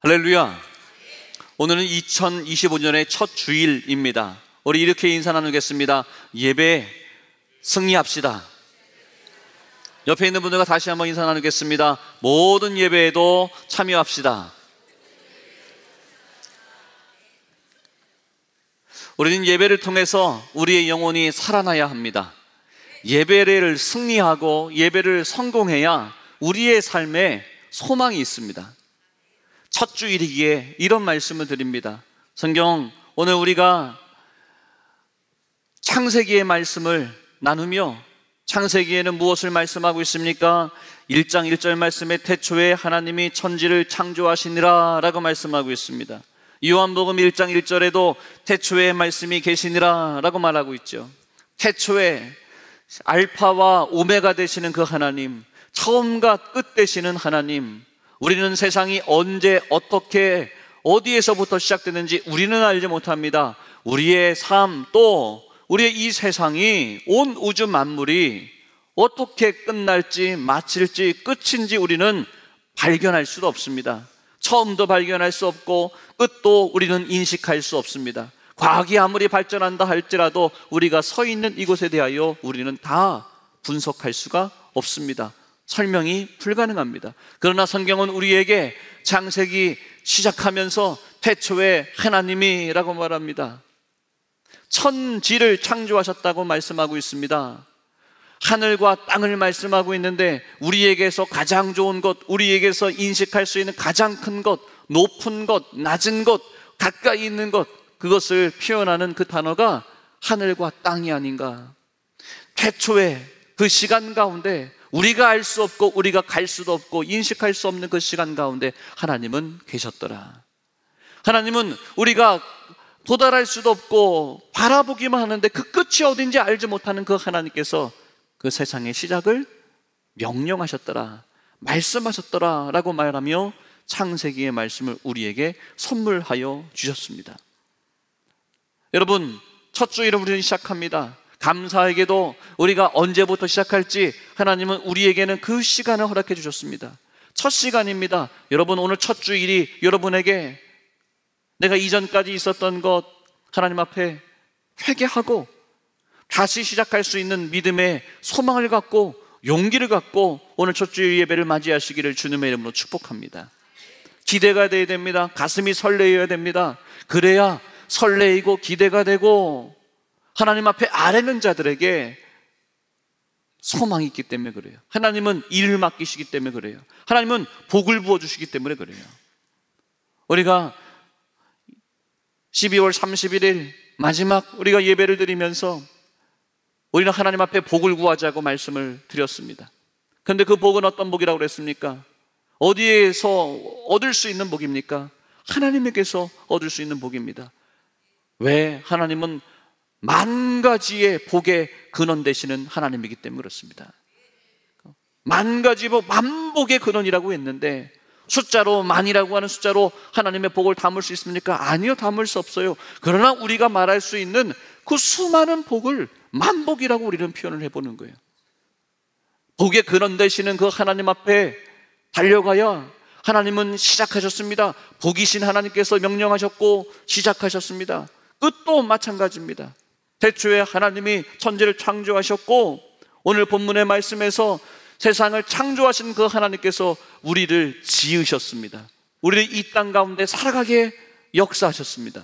할렐루야. 오늘은 2025년의 첫 주일입니다. 우리 이렇게 인사 나누겠습니다. 예배 승리합시다. 옆에 있는 분들과 다시 한번 인사 나누겠습니다. 모든 예배에도 참여합시다. 우리는 예배를 통해서 우리의 영혼이 살아나야 합니다. 예배를 승리하고 예배를 성공해야 우리의 삶에 소망이 있습니다. 첫 주일이기에 이런 말씀을 드립니다. 성경 오늘 우리가 창세기의 말씀을 나누며, 창세기에는 무엇을 말씀하고 있습니까? 1장 1절 말씀에 태초에 하나님이 천지를 창조하시니라 라고 말씀하고 있습니다. 요한복음 1장 1절에도 태초에 말씀이 계시니라 라고 말하고 있죠. 태초에 알파와 오메가 되시는 그 하나님, 처음과 끝 되시는 하나님, 우리는 세상이 언제 어떻게 어디에서부터 시작되는지 우리는 알지 못합니다. 우리의 삶, 또 우리의 이 세상이, 온 우주 만물이 어떻게 끝날지 마칠지 끝인지 우리는 발견할 수도 없습니다. 처음도 발견할 수 없고 끝도 우리는 인식할 수 없습니다. 과학이 아무리 발전한다 할지라도 우리가 서 있는 이곳에 대하여 우리는 다 분석할 수가 없습니다. 설명이 불가능합니다. 그러나 성경은 우리에게 창세기 시작하면서 태초에 하나님이라고 말합니다. 천지를 창조하셨다고 말씀하고 있습니다. 하늘과 땅을 말씀하고 있는데, 우리에게서 가장 좋은 것, 우리에게서 인식할 수 있는 가장 큰 것, 높은 것, 낮은 것, 가까이 있는 것, 그것을 표현하는 그 단어가 하늘과 땅이 아닌가. 태초에 그 시간 가운데 우리가 알 수 없고 우리가 갈 수도 없고 인식할 수 없는 그 시간 가운데 하나님은 계셨더라. 하나님은 우리가 도달할 수도 없고 바라보기만 하는데 그 끝이 어딘지 알지 못하는 그 하나님께서 그 세상의 시작을 명령하셨더라, 말씀하셨더라 라고 말하며 창세기의 말씀을 우리에게 선물하여 주셨습니다. 여러분, 첫 주일을 우리는 시작합니다. 감사하게도 우리가 언제부터 시작할지 하나님은 우리에게는 그 시간을 허락해 주셨습니다. 첫 시간입니다. 여러분, 오늘 첫 주일이 여러분에게 내가 이전까지 있었던 것 하나님 앞에 회개하고 다시 시작할 수 있는 믿음의 소망을 갖고 용기를 갖고 오늘 첫 주일 예배를 맞이하시기를 주님의 이름으로 축복합니다. 기대가 되어야 됩니다. 가슴이 설레어야 됩니다. 그래야 설레이고 기대가 되고 하나님 앞에 아뢰는 자들에게 소망이 있기 때문에 그래요. 하나님은 일을 맡기시기 때문에 그래요. 하나님은 복을 부어주시기 때문에 그래요. 우리가 12월 31일 마지막 우리가 예배를 드리면서 우리는 하나님 앞에 복을 구하자고 말씀을 드렸습니다. 그런데 그 복은 어떤 복이라고 그랬습니까? 어디에서 얻을 수 있는 복입니까? 하나님에게서 얻을 수 있는 복입니다. 왜? 하나님은 만 가지의 복의 근원 되시는 하나님이기 때문에 그렇습니다. 만 가지 복, 만복의 근원이라고 했는데 숫자로 만이라고 하는 숫자로 하나님의 복을 담을 수 있습니까? 아니요, 담을 수 없어요. 그러나 우리가 말할 수 있는 그 수많은 복을 만복이라고 우리는 표현을 해보는 거예요. 복의 근원 되시는 그 하나님 앞에 달려가야 하나님은 시작하셨습니다. 복이신 하나님께서 명령하셨고 시작하셨습니다. 끝도 마찬가지입니다. 태초에 하나님이 천지를 창조하셨고 오늘 본문의 말씀에서 세상을 창조하신 그 하나님께서 우리를 지으셨습니다. 우리를 이 땅 가운데 살아가게 역사하셨습니다.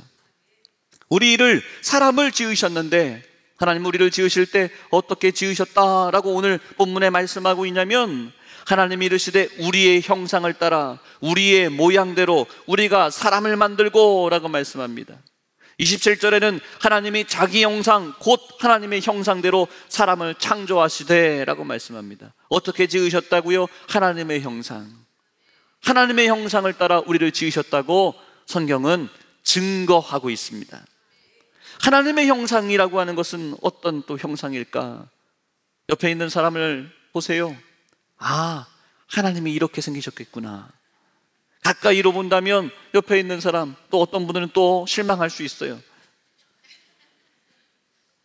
우리를, 사람을 지으셨는데 하나님 우리를 지으실 때 어떻게 지으셨다라고 오늘 본문에 말씀하고 있냐면, 하나님이 이르시되 우리의 형상을 따라 우리의 모양대로 우리가 사람을 만들고 라고 말씀합니다. 27절에는 하나님이 자기 형상, 곧 하나님의 형상대로 사람을 창조하시되 라고 말씀합니다. 어떻게 지으셨다고요? 하나님의 형상, 하나님의 형상을 따라 우리를 지으셨다고 성경은 증거하고 있습니다. 하나님의 형상이라고 하는 것은 어떤 또 형상일까? 옆에 있는 사람을 보세요. 아, 하나님이 이렇게 생기셨겠구나. 가까이로 본다면 옆에 있는 사람, 또 어떤 분들은 또 실망할 수 있어요.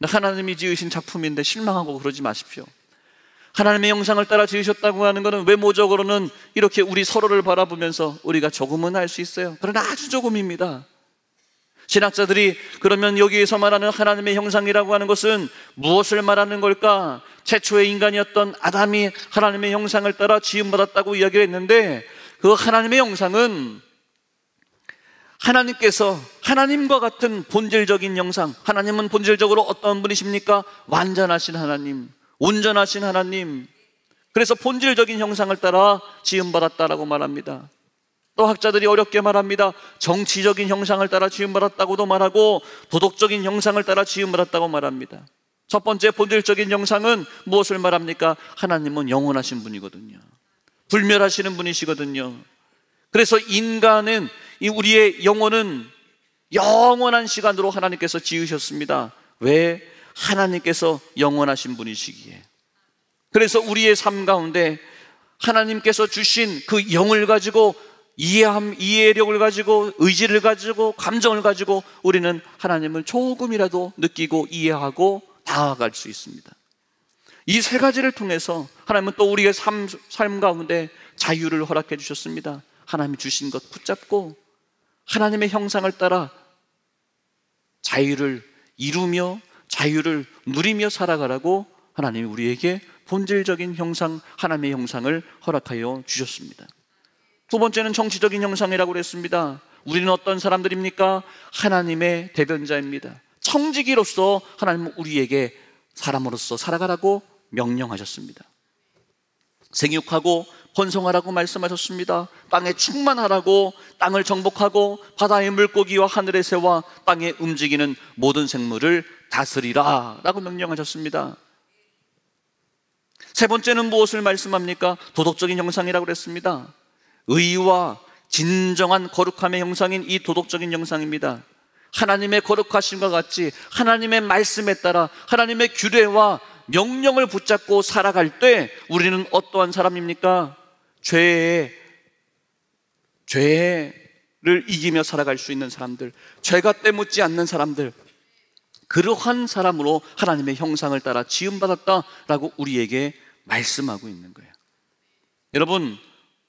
하나님이 지으신 작품인데 실망하고 그러지 마십시오. 하나님의 형상을 따라 지으셨다고 하는 것은 외모적으로는 이렇게 우리 서로를 바라보면서 우리가 조금은 알 수 있어요. 그러나 아주 조금입니다. 신학자들이 그러면 여기에서 말하는 하나님의 형상이라고 하는 것은 무엇을 말하는 걸까? 최초의 인간이었던 아담이 하나님의 형상을 따라 지음받았다고 이야기를 했는데, 그 하나님의 형상은 하나님께서 하나님과 같은 본질적인 형상, 하나님은 본질적으로 어떤 분이십니까? 완전하신 하나님, 온전하신 하나님. 그래서 본질적인 형상을 따라 지음받았다라고 말합니다. 또 학자들이 어렵게 말합니다. 정치적인 형상을 따라 지음받았다고도 말하고 도덕적인 형상을 따라 지음받았다고 말합니다. 첫 번째 본질적인 형상은 무엇을 말합니까? 하나님은 영원하신 분이거든요. 불멸하시는 분이시거든요. 그래서 인간은, 우리의 영혼은 영원한 시간으로 하나님께서 지으셨습니다. 왜? 하나님께서 영원하신 분이시기에. 그래서 우리의 삶 가운데 하나님께서 주신 그 영을 가지고 이해력을 가지고, 의지를 가지고, 감정을 가지고 우리는 하나님을 조금이라도 느끼고 이해하고 다가갈 수 있습니다. 이 세 가지를 통해서 하나님은 또 우리의 삶 가운데 자유를 허락해 주셨습니다. 하나님이 주신 것 붙잡고 하나님의 형상을 따라 자유를 이루며 자유를 누리며 살아가라고 하나님이 우리에게 본질적인 형상, 하나님의 형상을 허락하여 주셨습니다. 두 번째는 정치적인 형상이라고 그랬습니다. 우리는 어떤 사람들입니까? 하나님의 대변자입니다. 청지기로서 하나님은 우리에게 사람으로서 살아가라고 명령하셨습니다. 생육하고 번성하라고 말씀하셨습니다. 땅에 충만하라고, 땅을 정복하고 바다의 물고기와 하늘의 새와 땅에 움직이는 모든 생물을 다스리라 라고 명령하셨습니다. 세 번째는 무엇을 말씀합니까? 도덕적인 형상이라고 그랬습니다. 의와 진정한 거룩함의 형상인 이 도덕적인 형상입니다. 하나님의 거룩하심과 같이 하나님의 말씀에 따라 하나님의 규례와 명령을 붙잡고 살아갈 때 우리는 어떠한 사람입니까? 죄를 이기며 살아갈 수 있는 사람들, 죄가 때묻지 않는 사람들, 그러한 사람으로 하나님의 형상을 따라 지음받았다라고 우리에게 말씀하고 있는 거예요. 여러분,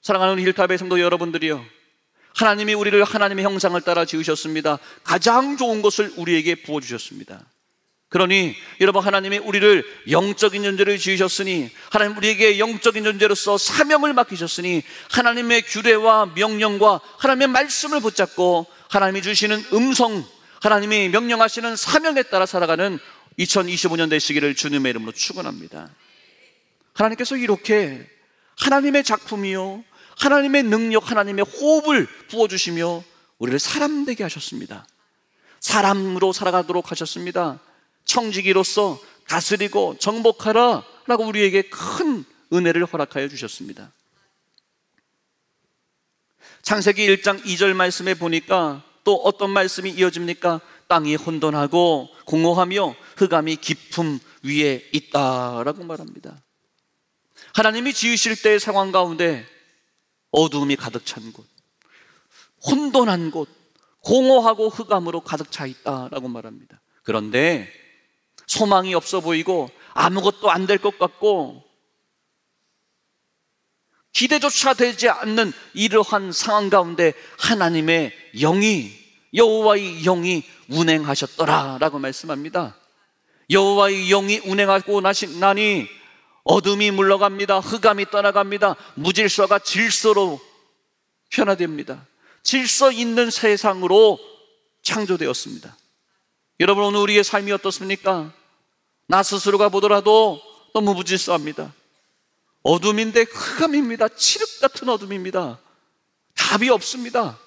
사랑하는 힐탑의 성도 여러분들이요, 하나님이 우리를 하나님의 형상을 따라 지으셨습니다. 가장 좋은 것을 우리에게 부어주셨습니다. 그러니 여러분, 하나님이 우리를 영적인 존재를 지으셨으니, 하나님 우리에게 영적인 존재로서 사명을 맡기셨으니 하나님의 규례와 명령과 하나님의 말씀을 붙잡고 하나님이 주시는 음성, 하나님이 명령하시는 사명에 따라 살아가는 2025년 되시기를 주님의 이름으로 축원합니다. 하나님께서 이렇게 하나님의 작품이요, 하나님의 능력, 하나님의 호흡을 부어주시며 우리를 사람 되게 하셨습니다. 사람으로 살아가도록 하셨습니다. 청지기로서 다스리고 정복하라 라고 우리에게 큰 은혜를 허락하여 주셨습니다. 창세기 1장 2절 말씀에 보니까 또 어떤 말씀이 이어집니까? 땅이 혼돈하고 공허하며 흑암이 깊음 위에 있다라고 말합니다. 하나님이 지으실 때의 상황 가운데 어두움이 가득 찬 곳, 혼돈한 곳, 공허하고 흑암으로 가득 차 있다라고 말합니다. 그런데 소망이 없어 보이고 아무것도 안 될 것 같고 기대조차 되지 않는 이러한 상황 가운데 하나님의 영이, 여호와의 영이 운행하셨더라라고 말씀합니다. 여호와의 영이 운행하고 나니 어둠이 물러갑니다. 흑암이 떠나갑니다. 무질서가 질서로 변화됩니다. 질서 있는 세상으로 창조되었습니다. 여러분, 오늘 우리의 삶이 어떻습니까? 나 스스로가 보더라도 너무 무질서합니다. 어둠인데 흑암입니다. 칠흑 같은 어둠입니다. 답이 없습니다.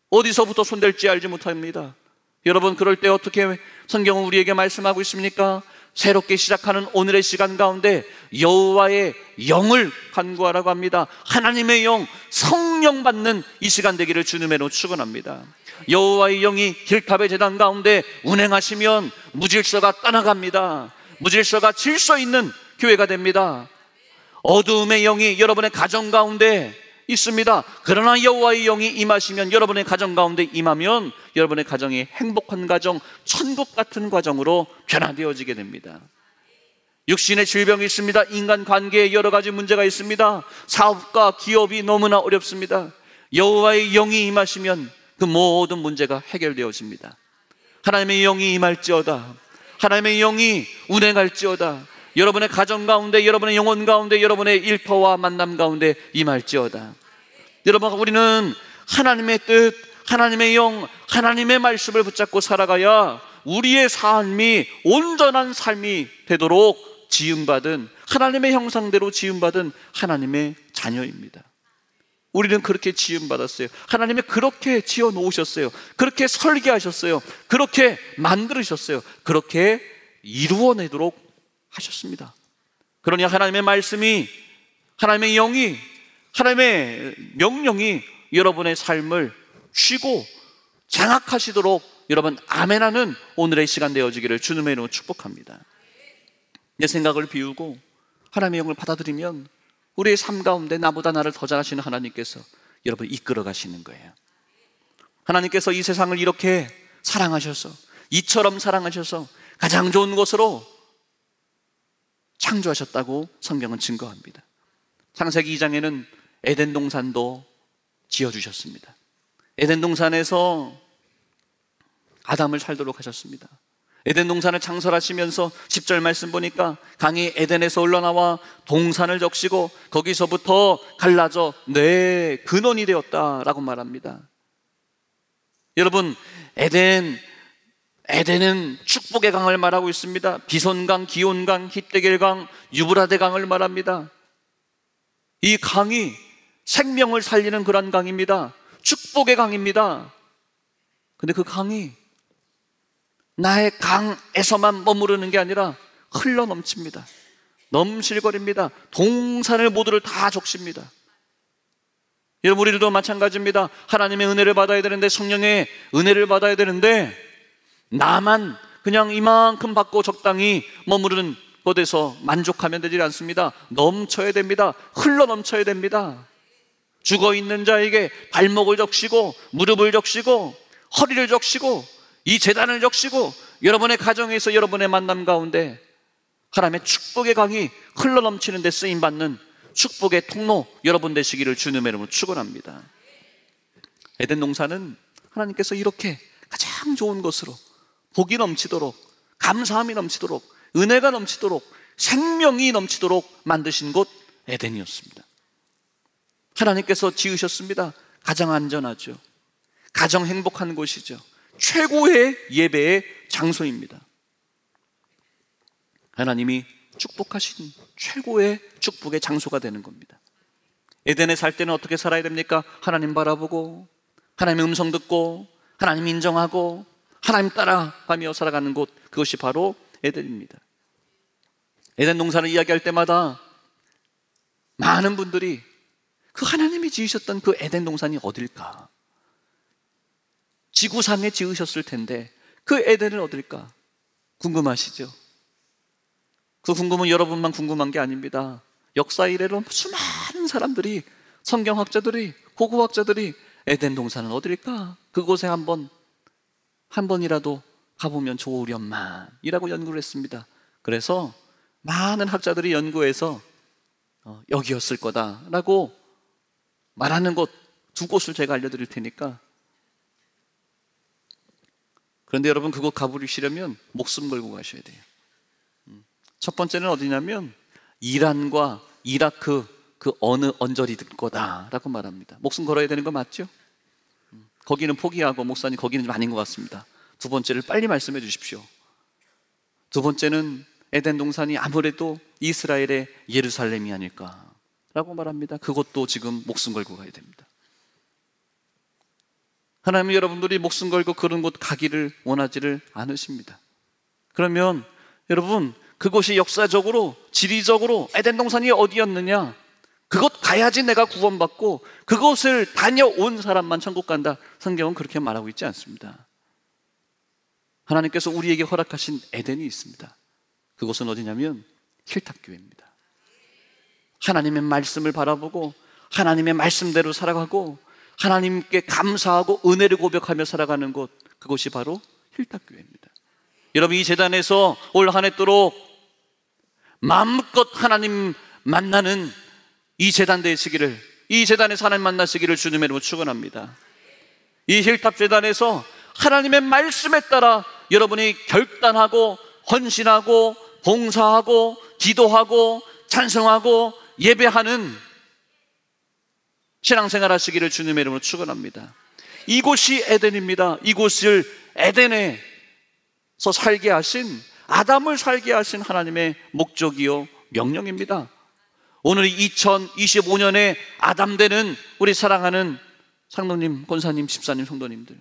어디서부터 손댈지 알지 못합니다. 여러분, 그럴 때 어떻게 성경은 우리에게 말씀하고 있습니까? 새롭게 시작하는 오늘의 시간 가운데 여호와의 영을 간구하라고 합니다. 하나님의 영, 성령 받는 이 시간 되기를 주님의 이름으로 축원합니다. 여호와의 영이 힐탑의 제단 가운데 운행하시면 무질서가 떠나갑니다. 무질서가 질서 있는 교회가 됩니다. 어두움의 영이 여러분의 가정 가운데 있습니다. 그러나 여호와의 영이 임하시면, 여러분의 가정 가운데 임하면 여러분의 가정이 행복한 가정, 천국 같은 가정으로 변화되어지게 됩니다. 육신의 질병이 있습니다. 인간관계에 여러 가지 문제가 있습니다. 사업과 기업이 너무나 어렵습니다. 여호와의 영이 임하시면 그 모든 문제가 해결되어집니다. 하나님의 영이 임할지어다. 하나님의 영이 운행할지어다. 여러분의 가정 가운데, 여러분의 영혼 가운데, 여러분의 일터와 만남 가운데 임할지어다. 여러분, 우리는 하나님의 뜻, 하나님의 영, 하나님의 말씀을 붙잡고 살아가야 우리의 삶이 온전한 삶이 되도록 지음받은, 하나님의 형상대로 지음받은 하나님의 자녀입니다. 우리는 그렇게 지음받았어요. 하나님이 그렇게 지어 놓으셨어요. 그렇게 설계하셨어요. 그렇게 만들으셨어요. 그렇게 이루어내도록 하셨습니다. 그러니 하나님의 말씀이, 하나님의 영이, 하나님의 명령이 여러분의 삶을 쉬고 장악하시도록 여러분 아멘하는 오늘의 시간 되어지기를 주님의 이름으로 축복합니다. 내 생각을 비우고 하나님의 영을 받아들이면 우리의 삶 가운데 나보다 나를 더 잘하시는 하나님께서 여러분 이끌어 가시는 거예요. 하나님께서 이 세상을 이렇게 사랑하셔서, 이처럼 사랑하셔서 가장 좋은 곳으로 창조하셨다고 성경은 증거합니다. 창세기 2장에는 에덴 동산도 지어주셨습니다. 에덴 동산에서 아담을 살도록 하셨습니다. 에덴 동산을 창설하시면서 10절 말씀 보니까 강이 에덴에서 흘러나와 동산을 적시고 거기서부터 갈라져 내 근원이 되었다라고 말합니다. 여러분, 에덴은 축복의 강을 말하고 있습니다. 비손강, 기온강, 히데겔강, 유브라데강을 말합니다. 이 강이 생명을 살리는 그런 강입니다. 축복의 강입니다. 근데 그 강이 나의 강에서만 머무르는 게 아니라 흘러 넘칩니다. 넘실거립니다. 동산을 모두를 다 적십니다. 여러분, 우리들도 마찬가지입니다. 하나님의 은혜를 받아야 되는데, 성령의 은혜를 받아야 되는데, 나만 그냥 이만큼 받고 적당히 머무르는 곳에서 만족하면 되지 않습니다. 넘쳐야 됩니다. 흘러 넘쳐야 됩니다. 죽어있는 자에게 발목을 적시고 무릎을 적시고 허리를 적시고 이 제단을 적시고 여러분의 가정에서 여러분의 만남 가운데 하나님의 축복의 강이 흘러넘치는 데 쓰임받는 축복의 통로 여러분 되시기를 주님의 이름으로 축원합니다. 에덴 동산은 하나님께서 이렇게 가장 좋은 것으로 복이 넘치도록, 감사함이 넘치도록, 은혜가 넘치도록, 생명이 넘치도록 만드신 곳 에덴이었습니다. 하나님께서 지으셨습니다. 가장 안전하죠. 가장 행복한 곳이죠. 최고의 예배의 장소입니다. 하나님이 축복하신 최고의 축복의 장소가 되는 겁니다. 에덴에 살 때는 어떻게 살아야 됩니까? 하나님 바라보고, 하나님의 음성 듣고, 하나님 인정하고, 하나님 따라가며 살아가는 곳, 그것이 바로 에덴입니다. 에덴 동산을 이야기할 때마다 많은 분들이 그 하나님이 지으셨던 그 에덴 동산이 어딜까? 지구상에 지으셨을 텐데 그 에덴은 어딜까? 궁금하시죠? 그 궁금은 여러분만 궁금한 게 아닙니다. 역사 이래로 수많은 사람들이, 성경학자들이, 고고학자들이 에덴 동산은 어딜까? 그곳에 한 번이라도 가보면 좋으련만이라고 연구를 했습니다. 그래서 많은 학자들이 연구해서 여기였을 거다라고 말하는 곳 두 곳을 제가 알려드릴 테니까, 그런데 여러분 그곳 가보시려면 목숨 걸고 가셔야 돼요. 첫 번째는 어디냐면 이란과 이라크 그 어느 언저리 들 거다라고 말합니다. 목숨 걸어야 되는 거 맞죠? 거기는 포기하고 목사님 거기는 좀 아닌 것 같습니다. 두 번째를 빨리 말씀해 주십시오. 두 번째는 에덴 동산이 아무래도 이스라엘의 예루살렘이 아닐까라고 말합니다. 그것도 지금 목숨 걸고 가야 됩니다. 하나님은 여러분들이 목숨 걸고 그런 곳 가기를 원하지를 않으십니다. 그러면 여러분 그곳이 역사적으로, 지리적으로 에덴 동산이 어디였느냐? 그곳 가야지 내가 구원받고 그곳을 다녀온 사람만 천국 간다. 성경은 그렇게 말하고 있지 않습니다. 하나님께서 우리에게 허락하신 에덴이 있습니다. 그곳은 어디냐면 힐탑교회입니다. 하나님의 말씀을 바라보고 하나님의 말씀대로 살아가고 하나님께 감사하고 은혜를 고백하며 살아가는 곳, 그곳이 바로 힐탑교회입니다. 여러분 이 재단에서 올 한 해도록 마음껏 하나님 만나는 이 제단 되시기를, 이 제단에서 하나님 만나시기를 주님의 이름으로 축원합니다. 이 힐탑 제단에서 하나님의 말씀에 따라 여러분이 결단하고 헌신하고 봉사하고 기도하고 찬송하고 예배하는 신앙생활 하시기를 주님의 이름으로 축원합니다. 이곳이 에덴입니다. 이곳을 에덴에서 살게 하신, 아담을 살게 하신 하나님의 목적이요 명령입니다. 오늘 2025년에 아담 되는 우리 사랑하는 상도님, 권사님, 집사님, 성도님들,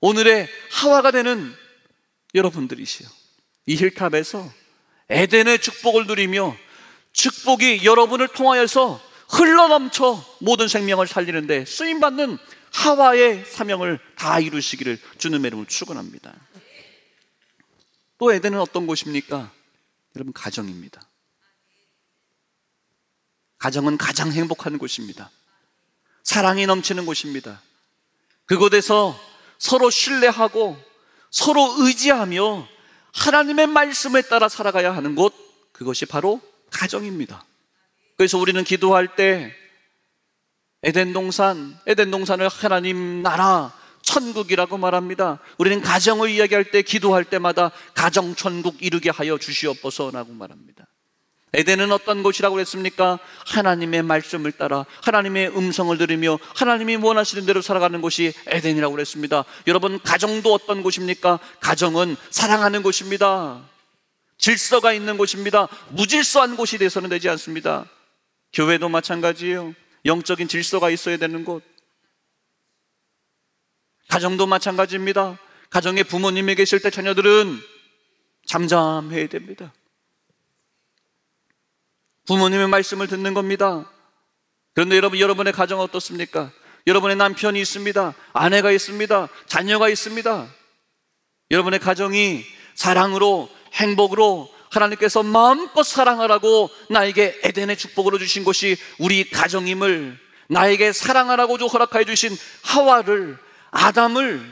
오늘의 하와가 되는 여러분들이시요, 이 힐탑에서 에덴의 축복을 누리며 축복이 여러분을 통하여서 흘러넘쳐 모든 생명을 살리는데 쓰임받는 하와의 사명을 다 이루시기를 주님의 이름으로 축원합니다. 또 에덴은 어떤 곳입니까? 여러분, 가정입니다. 가정은 가장 행복한 곳입니다. 사랑이 넘치는 곳입니다. 그곳에서 서로 신뢰하고 서로 의지하며 하나님의 말씀에 따라 살아가야 하는 곳, 그것이 바로 가정입니다. 그래서 우리는 기도할 때 에덴 동산을 하나님 나라 천국이라고 말합니다. 우리는 가정을 이야기할 때, 기도할 때마다 가정 천국 이루게 하여 주시옵소서라고 말합니다. 에덴은 어떤 곳이라고 했습니까? 하나님의 말씀을 따라 하나님의 음성을 들으며 하나님이 원하시는 대로 살아가는 곳이 에덴이라고 했습니다. 여러분, 가정도 어떤 곳입니까? 가정은 사랑하는 곳입니다. 질서가 있는 곳입니다. 무질서한 곳이 돼서는 되지 않습니다. 교회도 마찬가지예요. 영적인 질서가 있어야 되는 곳. 가정도 마찬가지입니다. 가정에 부모님이 계실 때 자녀들은 잠잠해야 됩니다. 부모님의 말씀을 듣는 겁니다. 그런데 여러분의 가정은 어떻습니까? 여러분의 남편이 있습니다. 아내가 있습니다. 자녀가 있습니다. 여러분의 가정이 사랑으로, 행복으로 하나님께서 마음껏 사랑하라고 나에게 에덴의 축복으로 주신 것이 우리 가정임을, 나에게 사랑하라고 허락해 주신 하와를, 아담을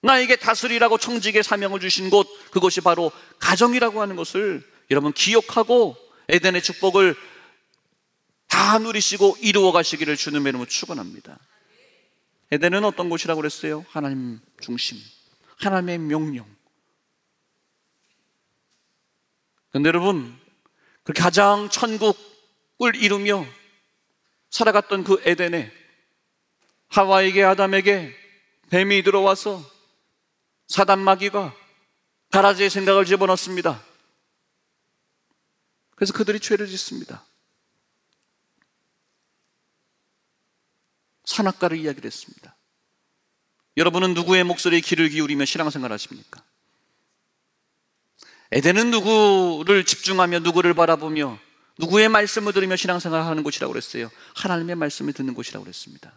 나에게 다스리라고 청지기의 사명을 주신 곳, 그것이 바로 가정이라고 하는 것을 여러분 기억하고 에덴의 축복을 다 누리시고 이루어 가시기를 주님의 이름으로 축원합니다. 에덴은 어떤 곳이라고 그랬어요? 하나님 중심, 하나님의 명령. 그런데 여러분, 그 가장 천국을 이루며 살아갔던 그 에덴에 하와에게, 아담에게 뱀이 들어와서 사단 마귀가 가라지의 생각을 집어넣습니다. 그래서 그들이 죄를 짓습니다. 선악과를 이야기를 했습니다. 여러분은 누구의 목소리에 귀를 기울이며 신앙생활 하십니까? 에덴은 누구를 집중하며 누구를 바라보며 누구의 말씀을 들으며 신앙생활 하는 곳이라고 그랬어요? 하나님의 말씀을 듣는 곳이라고 그랬습니다.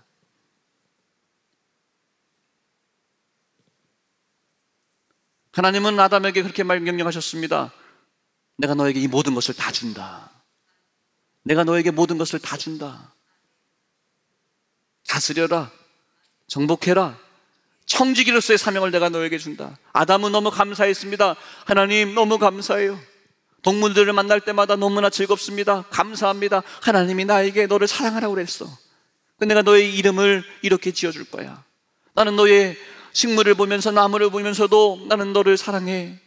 하나님은 아담에게 그렇게 명령하셨습니다. 내가 너에게 이 모든 것을 다 준다. 내가 너에게 모든 것을 다 준다. 다스려라, 정복해라, 청지기로서의 사명을 내가 너에게 준다. 아담은 너무 감사했습니다. 하나님, 너무 감사해요. 동물들을 만날 때마다 너무나 즐겁습니다. 감사합니다. 하나님이 나에게 너를 사랑하라고 그랬어. 내가 너의 이름을 이렇게 지어줄 거야. 나는 너의 식물을 보면서, 나무를 보면서도 나는 너를 사랑해.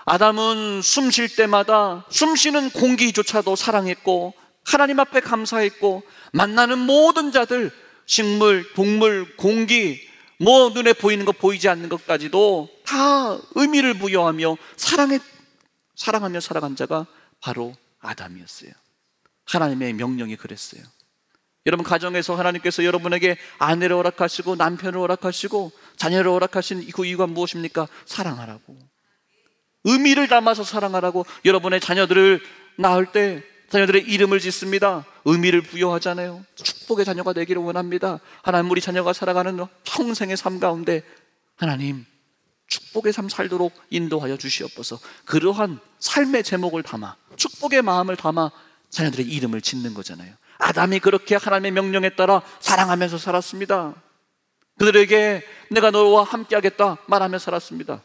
아담은 숨 쉴 때마다 숨 쉬는 공기조차도 사랑했고 하나님 앞에 감사했고, 만나는 모든 자들, 식물, 동물, 공기, 눈에 보이는 것, 보이지 않는 것까지도 다 의미를 부여하며 사랑하며 살아간 자가 바로 아담이었어요. 하나님의 명령이 그랬어요. 여러분, 가정에서 하나님께서 여러분에게 아내를 허락하시고 남편을 허락하시고 자녀를 허락하신 그 이유가 무엇입니까? 사랑하라고, 의미를 담아서 사랑하라고. 여러분의 자녀들을 낳을 때 자녀들의 이름을 짓습니다. 의미를 부여하잖아요. 축복의 자녀가 되기를 원합니다. 하나님, 우리 자녀가 살아가는 평생의 삶 가운데 하나님 축복의 삶 살도록 인도하여 주시옵소서. 그러한 삶의 제목을 담아, 축복의 마음을 담아 자녀들의 이름을 짓는 거잖아요. 아담이 그렇게 하나님의 명령에 따라 사랑하면서 살았습니다. 그들에게 내가 너와 함께 하겠다 말하며 살았습니다.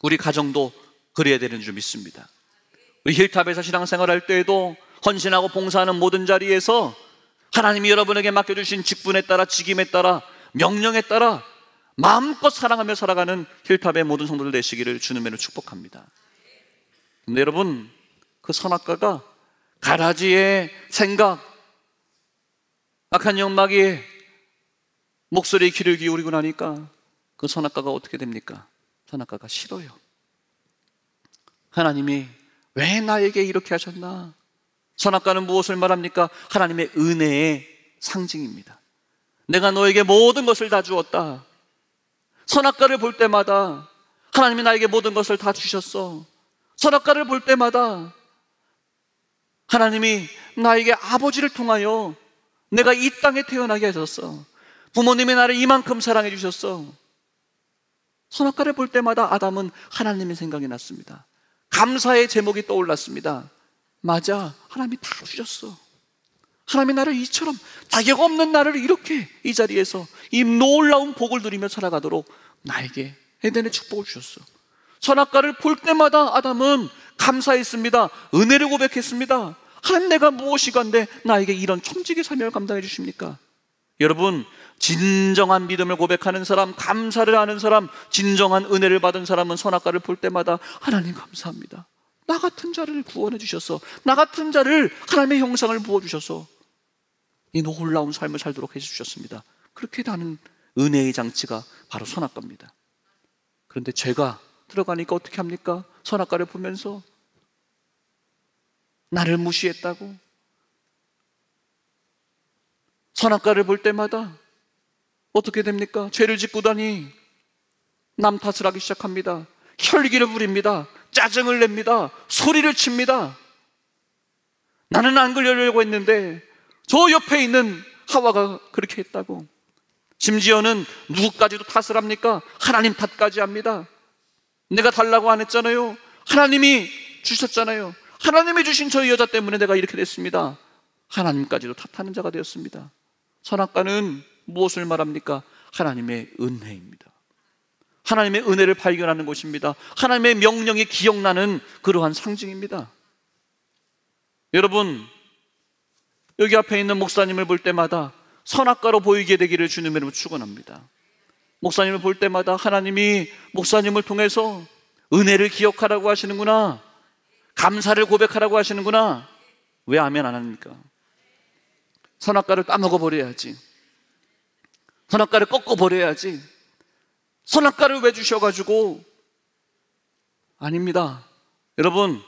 우리 가정도 그래야 되는 줄 믿습니다. 우리 힐탑에서 신앙생활할 때에도 헌신하고 봉사하는 모든 자리에서 하나님이 여러분에게 맡겨주신 직분에 따라, 직임에 따라, 명령에 따라 마음껏 사랑하며 살아가는 힐탑의 모든 성도들 되시기를 주님으로 축복합니다. 근데 여러분, 그 선악과가 가라지의 생각, 악한 영마귀의 목소리에 귀를 기울이고 나니까 그 선악과가 어떻게 됩니까? 선악과가 싫어요. 하나님이 왜 나에게 이렇게 하셨나? 선악과는 무엇을 말합니까? 하나님의 은혜의 상징입니다. 내가 너에게 모든 것을 다 주었다. 선악과를 볼 때마다 하나님이 나에게 모든 것을 다 주셨어. 선악과를 볼 때마다 하나님이 나에게 아버지를 통하여 내가 이 땅에 태어나게 하셨어. 부모님이 나를 이만큼 사랑해 주셨어. 선악과를 볼 때마다 아담은 하나님의 생각이 났습니다. 감사의 제목이 떠올랐습니다. 맞아, 하나님이 다 주셨어. 하나님이 나를 이처럼 자격 없는 나를 이렇게 이 자리에서 이 놀라운 복을 누리며 살아가도록 나에게 에덴의 축복을 주셨어. 선악과를 볼 때마다 아담은 감사했습니다. 은혜를 고백했습니다. 하나님, 내가 무엇이건데 나에게 이런 천직의 사명을 감당해 주십니까? 여러분, 진정한 믿음을 고백하는 사람, 감사를 하는 사람, 진정한 은혜를 받은 사람은 선악과를 볼 때마다 하나님 감사합니다. 나 같은 자를 구원해 주셔서, 나 같은 자를 하나님의 형상을 부어주셔서 이 놀라운 삶을 살도록 해주셨습니다. 그렇게 하는 은혜의 장치가 바로 선악과입니다. 그런데 죄가 들어가니까 어떻게 합니까? 선악과를 보면서 나를 무시했다고, 선악과를 볼 때마다 어떻게 됩니까? 죄를 짓고다니 남 탓을 하기 시작합니다. 혈기를 부립니다. 짜증을 냅니다. 소리를 칩니다. 나는 안 그러려고 했는데 저 옆에 있는 하와가 그렇게 했다고. 심지어는 누구까지도 탓을 합니까? 하나님 탓까지 합니다. 내가 달라고 안 했잖아요. 하나님이 주셨잖아요. 하나님이 주신 저 여자 때문에 내가 이렇게 됐습니다. 하나님까지도 탓하는 자가 되었습니다. 선악과는 무엇을 말합니까? 하나님의 은혜입니다. 하나님의 은혜를 발견하는 곳입니다. 하나님의 명령이 기억나는 그러한 상징입니다. 여러분, 여기 앞에 있는 목사님을 볼 때마다 선악과로 보이게 되기를 주님의 이름으로 축원합니다. 목사님을 볼 때마다 하나님이 목사님을 통해서 은혜를 기억하라고 하시는구나, 감사를 고백하라고 하시는구나. 왜 아멘 안 합니까? 선악과를 따먹어 버려야지. 선악과를 꺾어 버려야지. 선악과를 왜 주셔가지고? 아닙니다. 여러분,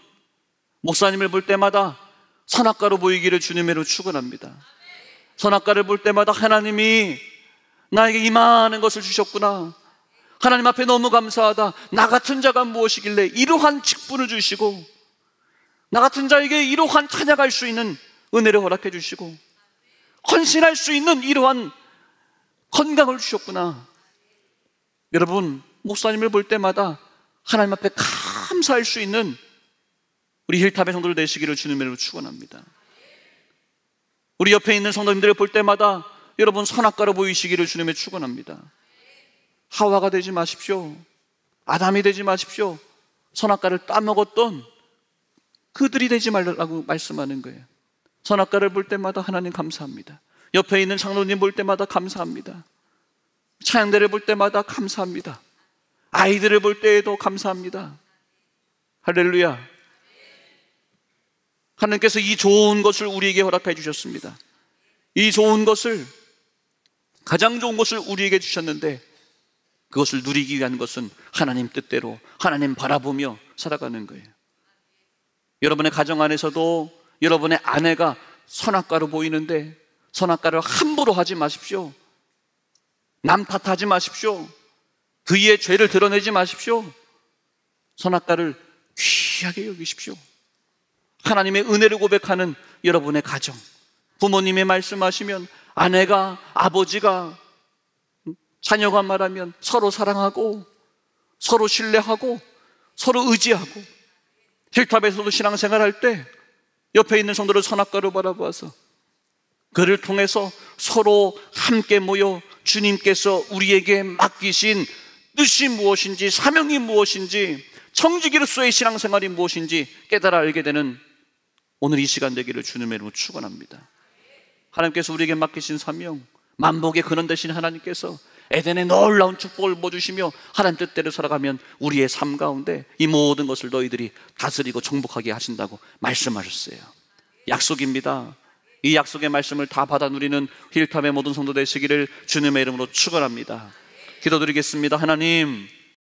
목사님을 볼 때마다 선악과로 보이기를 주님으로 축원합니다. 선악과를 볼 때마다 하나님이 나에게 이만한 것을 주셨구나, 하나님 앞에 너무 감사하다, 나 같은 자가 무엇이길래 이러한 직분을 주시고 나 같은 자에게 이러한 찬양할 수 있는 은혜를 허락해 주시고 헌신할 수 있는 이러한 건강을 주셨구나. 여러분, 목사님을 볼 때마다 하나님 앞에 감사할 수 있는 우리 힐탑의 성도들 되시기를 주님으로 축원합니다. 우리 옆에 있는 성도님들을 볼 때마다 여러분 선악과로 보이시기를 주님의 축원합니다. 하와가 되지 마십시오. 아담이 되지 마십시오. 선악과를 따먹었던 그들이 되지 말라고 말씀하는 거예요. 선악과를 볼 때마다 하나님 감사합니다. 옆에 있는 장로님 볼 때마다 감사합니다. 찬양대를 볼 때마다 감사합니다. 아이들을 볼 때에도 감사합니다. 할렐루야. 하나님께서 이 좋은 것을 우리에게 허락해 주셨습니다. 이 좋은 것을, 가장 좋은 것을 우리에게 주셨는데 그것을 누리기 위한 것은 하나님 뜻대로 하나님 바라보며 살아가는 거예요. 여러분의 가정 안에서도 여러분의 아내가 선악과로 보이는데 선악과를 함부로 하지 마십시오. 남 탓하지 마십시오. 그의 죄를 드러내지 마십시오. 선악과를 귀하게 여기십시오. 하나님의 은혜를 고백하는 여러분의 가정, 부모님의 말씀하시면 아내가, 아버지가, 자녀가 말하면 서로 사랑하고 서로 신뢰하고 서로 의지하고, 힐탑에서도 신앙생활할 때 옆에 있는 성도를 선악과로 바라보아서 그를 통해서 서로 함께 모여 주님께서 우리에게 맡기신 뜻이 무엇인지, 사명이 무엇인지 청지기로서의 신앙생활이 무엇인지 깨달아 알게 되는 오늘 이 시간 되기를 주님의 이름으로 축원합니다. 하나님께서 우리에게 맡기신 사명, 만복의 근원 되신 하나님께서 에덴의 놀라운 축복을 부어주시며 하나님 뜻대로 살아가면 우리의 삶 가운데 이 모든 것을 너희들이 다스리고 정복하게 하신다고 말씀하셨어요. 약속입니다. 이 약속의 말씀을 다 받아 누리는 힐탑의 모든 성도 되시기를 주님의 이름으로 축원합니다. 기도드리겠습니다. 하나님,